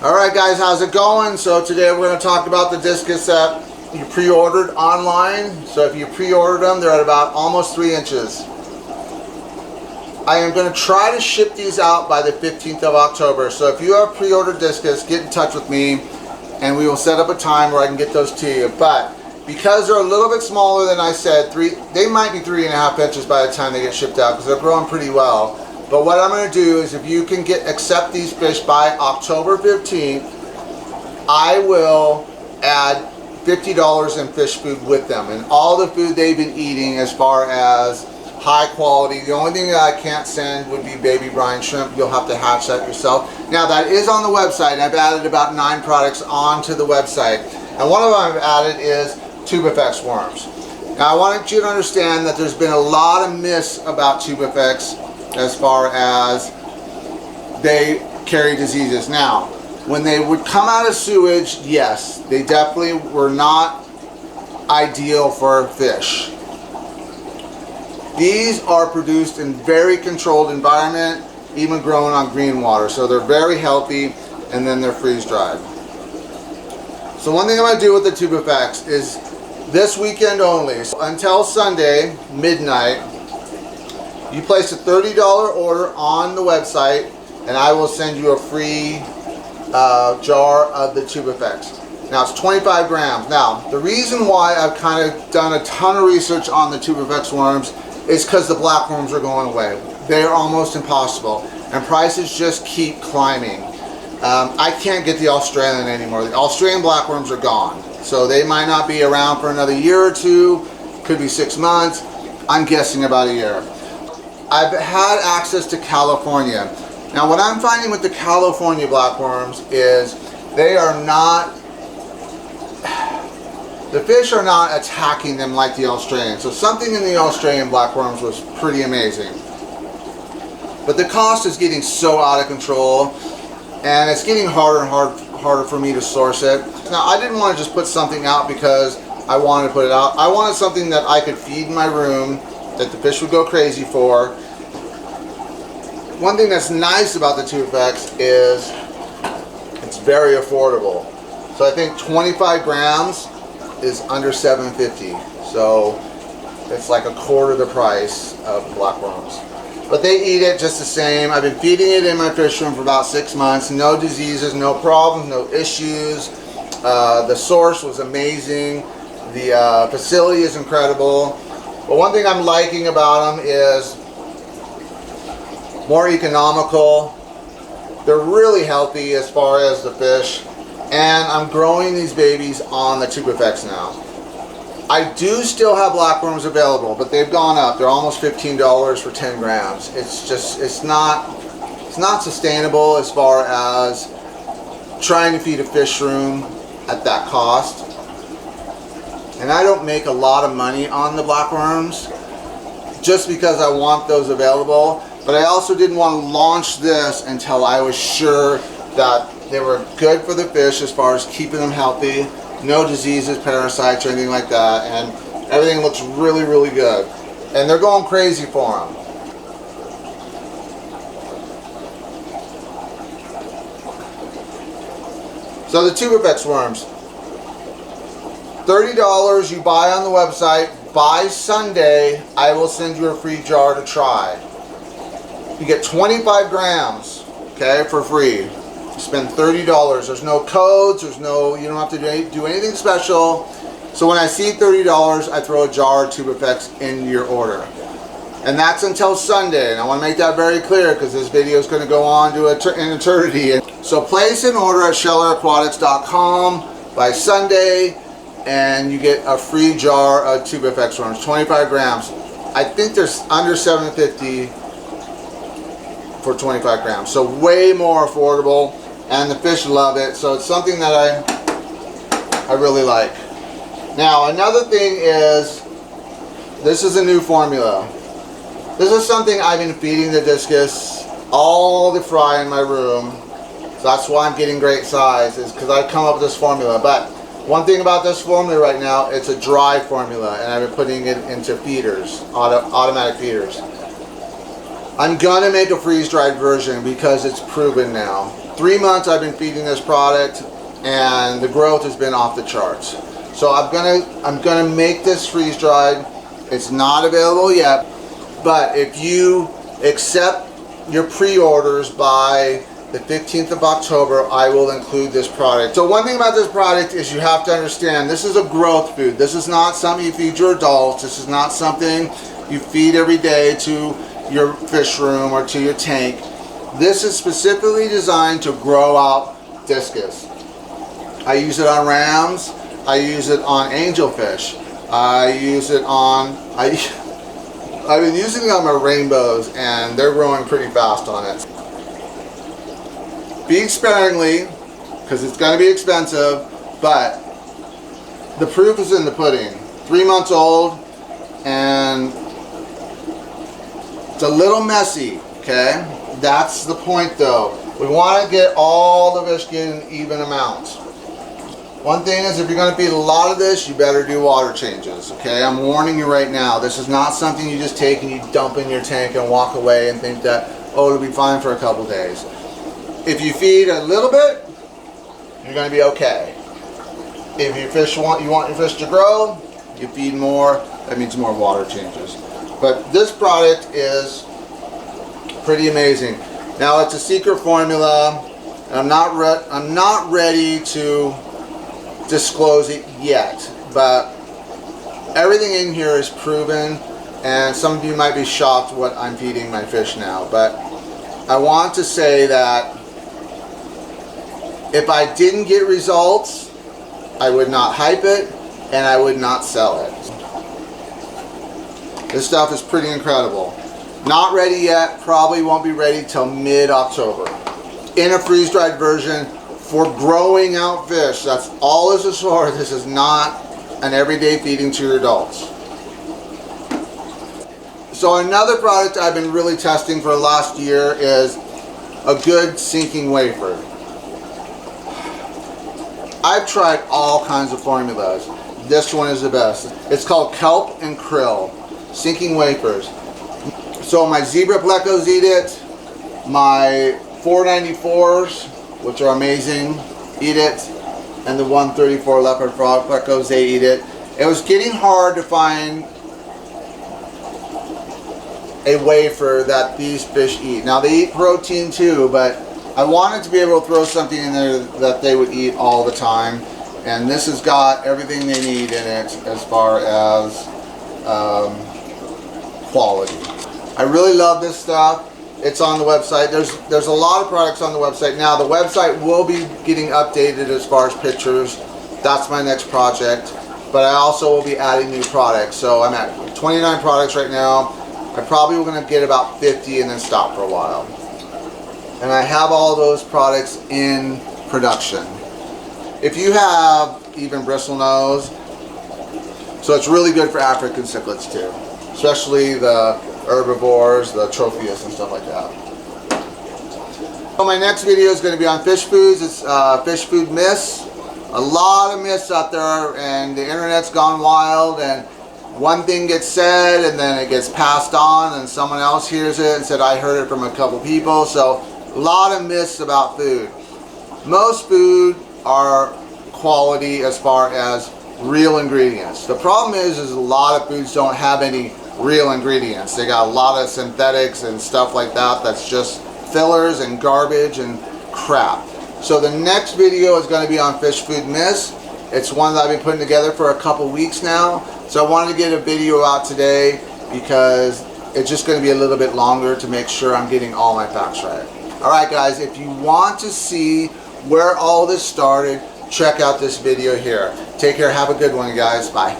Alright guys, how's it going? So today we're going to talk about the Discus that you pre-ordered online. So if you pre-ordered them, they're at about almost 3 inches. I am going to try to ship these out by the 15th of October. So if you have pre-ordered Discus, get in touch with me and we will set up a time where I can get those to you. But because they're a little bit smaller than I said, they might be 3.5 inches by the time they get shipped out because they're growing pretty well. But what I'm going to do is, if you can accept these fish by October 15th, I will add $50 in fish food with them. And all the food they've been eating as far as high quality. The only thing that I can't send would be baby brine shrimp. You'll have to hatch that yourself. Now that is on the website. I've added about 9 products onto the website. And one of them I've added is Tubifex Worms. Now I want you to understand that there's been a lot of myths about Tubifex as far as they carry diseases. Now, when they would come out of sewage, yes, they definitely were not ideal for fish. These are produced in very controlled environment, even grown on green water. So they're very healthy, and then they're freeze-dried. So one thing I'm going to do with the Tubifex is this weekend only, so until Sunday, midnight, you place a $30 order on the website and I will send you a free jar of the Tubifex. Now it's 25 grams. Now the reason why I've kind of done a ton of research on the Tubifex worms is because the black worms are going away. They are almost impossible and prices just keep climbing. I can't get the Australian anymore. The Australian black worms are gone. So they might not be around for another year or two, could be 6 months. I'm guessing about a year. I've had access to California. Now what I'm finding with the California blackworms is they are not, the fish are not attacking them like the Australian. So something in the Australian blackworms was pretty amazing. But the cost is getting so out of control and it's getting harder and harder for me to source it. Now I didn't want to just put something out because I wanted to put it out. I wanted something that I could feed in my room that the fish would go crazy for. One thing that's nice about the Tubifex is it's very affordable. So I think 25 grams is under $7.50. So it's like a quarter the price of blackworms. But they eat it just the same. I've been feeding it in my fish room for about 6 months. No diseases, no problems, no issues. The source was amazing. The facility is incredible. But one thing I'm liking about them is more economical. They're really healthy as far as the fish. And I'm growing these babies on the Tubifex now. I do still have blackworms available, but they've gone up. They're almost $15 for 10 grams. It's just, it's not sustainable as far as trying to feed a fish room at that cost. And I don't make a lot of money on the blackworms just because I want those available. But I also didn't want to launch this until I was sure that they were good for the fish as far as keeping them healthy, no diseases, parasites, or anything like that, and everything looks really, really good. And they're going crazy for them. So the Tubifex worms, $30 you buy on the website. By Sunday, I will send you a free jar to try. You get 25 grams, okay, for free. You spend $30. There's no codes. There's no, you don't have to do anything special. So when I see $30, I throw a jar of Tubifex in your order. And that's until Sunday. And I want to make that very clear because this video is going to go on to an eternity. So place an order at Aquatics.com by Sunday. And you get a free jar of Tubifex worms, 25 grams. I think there's under $7.50 for 25 grams. So way more affordable, and the fish love it. So it's something that I really like. Now another thing is, this is a new formula. This is something I've been feeding the Discus all the fry in my room. So that's why I'm getting great size, is because I've come up with this formula. But one thing about this formula right now, it's a dry formula, and I've been putting it into feeders, automatic feeders. I'm gonna make a freeze-dried version because it's proven now. 3 months I've been feeding this product, and the growth has been off the charts. So I'm gonna make this freeze dried. It's not available yet, but if you accept your pre-orders by the 15th of October, I will include this product. So one thing about this product is you have to understand this is a growth food. This is not something you feed your adults. This is not something you feed every day to your fish room or to your tank. This is specifically designed to grow out discus. I use it on rams. I use it on angelfish. I use it on, I've been using it on my rainbows, and they're growing pretty fast on it. Feed sparingly, because it's going to be expensive, but the proof is in the pudding. 3 months old, and it's a little messy, okay? That's the point though. We want to get all the fish getting even amounts. One thing is, if you're going to feed a lot of this, you better do water changes, okay? I'm warning you right now. This is not something you just take and you dump in your tank and walk away and think that, oh, it'll be fine for a couple days. If you feed a little bit, you're going to be okay. If your fish you want your fish to grow, you feed more. That means more water changes. But this product is pretty amazing. Now it's a secret formula. I'm not ready to disclose it yet, but everything in here is proven, and some of you might be shocked what I'm feeding my fish now, but I want to say that if I didn't get results, I would not hype it and I would not sell it. This stuff is pretty incredible. Not ready yet, probably won't be ready till mid-October. In a freeze-dried version for growing out fish. That's all this is for. This is not an everyday feeding to your adults. So another product I've been really testing for the last year is a good sinking wafer. I've tried all kinds of formulas. This one is the best. It's called kelp and krill sinking wafers. So my zebra plecos eat it, my 494s, which are amazing, eat it, and the 134 leopard frog plecos, they eat it. It was getting hard to find a wafer that these fish eat. Now they eat protein too, but I wanted to be able to throw something in there that they would eat all the time, and this has got everything they need in it as far as quality. I really love this stuff. It's on the website. There's a lot of products on the website now. The website will be getting updated as far as pictures. That's my next project. But I also will be adding new products. So I'm at 29 products right now. I probably will going to get about 50 and then stop for a while. And I have all those products in production. If you have even bristlenose, so it's really good for African cichlids too, especially the herbivores, the trophius and stuff like that. So my next video is going to be on fish foods. It's fish food myths. A lot of myths out there, and the internet's gone wild, and one thing gets said and then it gets passed on and someone else hears it and said, I heard it from a couple people. So a lot of myths about food. Most food are quality as far as real ingredients. The problem is a lot of foods don't have any real ingredients. They got a lot of synthetics and stuff like that that's just fillers and garbage and crap. So the next video is going to be on fish food myths. It's one that I've been putting together for a couple weeks now. So I wanted to get a video out today because it's just going to be a little bit longer to make sure I'm getting all my facts right. Alright guys, if you want to see where all this started, check out this video here. Take care, have a good one guys, bye.